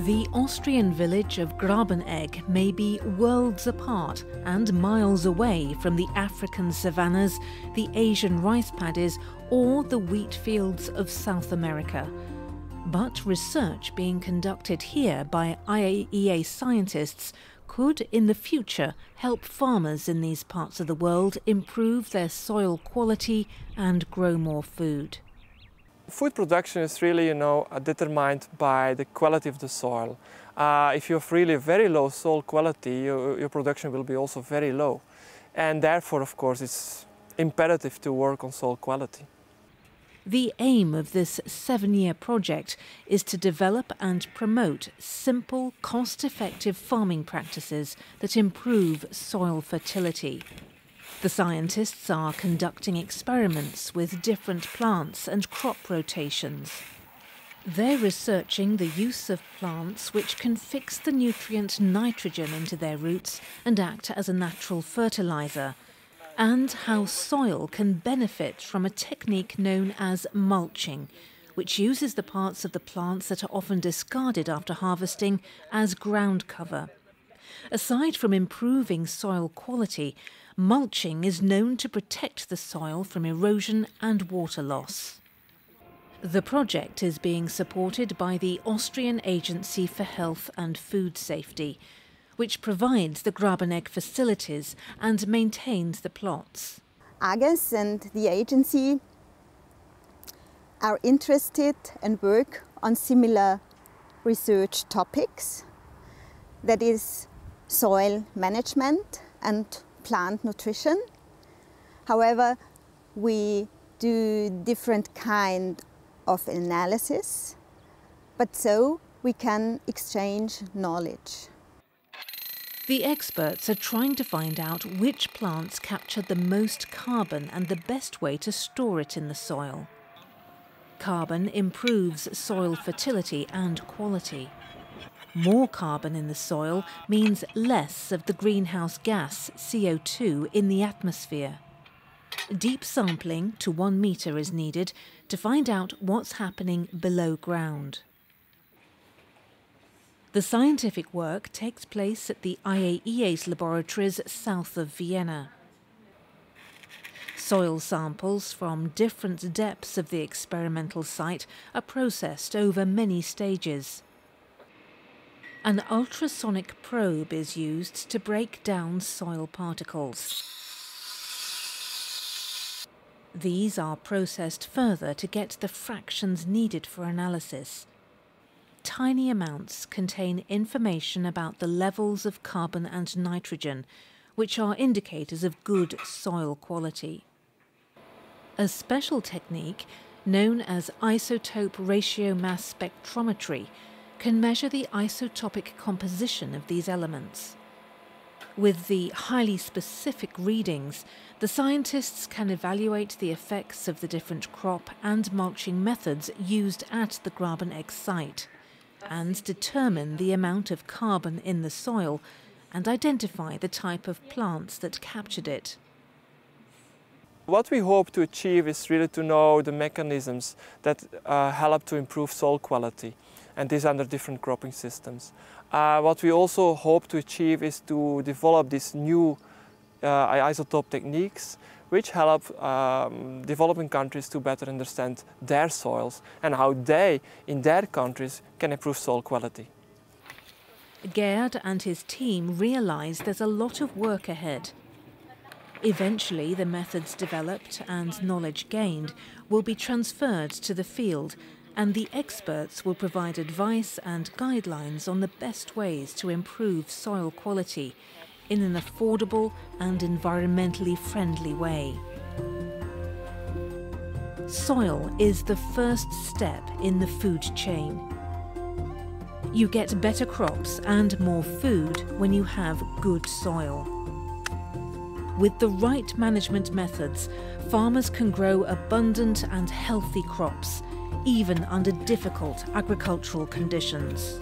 The Austrian village of Grabenegg may be worlds apart and miles away from the African savannas, the Asian rice paddies, or the wheat fields of South America. But research being conducted here by IAEA scientists could, in the future, help farmers in these parts of the world improve their soil quality and grow more food. Food production is really, determined by the quality of the soil. If you have really very low soil quality, your production will be also very low. And therefore, of course, it's imperative to work on soil quality. The aim of this 7-year project is to develop and promote simple, cost-effective farming practices that improve soil fertility. The scientists are conducting experiments with different plants and crop rotations. They're researching the use of plants which can fix the nutrient nitrogen into their roots and act as a natural fertilizer, and how soil can benefit from a technique known as mulching, which uses the parts of the plants that are often discarded after harvesting as ground cover. Aside from improving soil quality, mulching is known to protect the soil from erosion and water loss. The project is being supported by the Austrian Agency for Health and Food Safety, which provides the Grabenegg facilities and maintains the plots. AGES and the agency are interested and work on similar research topics, that is soil management and plant nutrition. However, we do different kind of analysis, but so we can exchange knowledge. The experts are trying to find out which plants capture the most carbon and the best way to store it in the soil. Carbon improves soil fertility and quality. More carbon in the soil means less of the greenhouse gas, CO2, in the atmosphere. Deep sampling to 1 metre is needed to find out what's happening below ground. The scientific work takes place at the IAEA's laboratories south of Vienna. Soil samples from different depths of the experimental site are processed over many stages. An ultrasonic probe is used to break down soil particles. These are processed further to get the fractions needed for analysis. Tiny amounts contain information about the levels of carbon and nitrogen, which are indicators of good soil quality. A special technique, known as isotope ratio mass spectrometry, can measure the isotopic composition of these elements. With the highly specific readings, the scientists can evaluate the effects of the different crop and mulching methods used at the Grabenegg site, and determine the amount of carbon in the soil and identify the type of plants that captured it. What we hope to achieve is really to know the mechanisms that help to improve soil quality, and these under different cropping systems. What we also hope to achieve is to develop these new isotope techniques which help developing countries to better understand their soils and how they, in their countries, can improve soil quality. Gerd and his team realise there's a lot of work ahead. Eventually, the methods developed and knowledge gained will be transferred to the field, and the experts will provide advice and guidelines on the best ways to improve soil quality in an affordable and environmentally friendly way. Soil is the first step in the food chain. You get better crops and more food when you have good soil. With the right management methods, farmers can grow abundant and healthy crops, even under difficult agricultural conditions.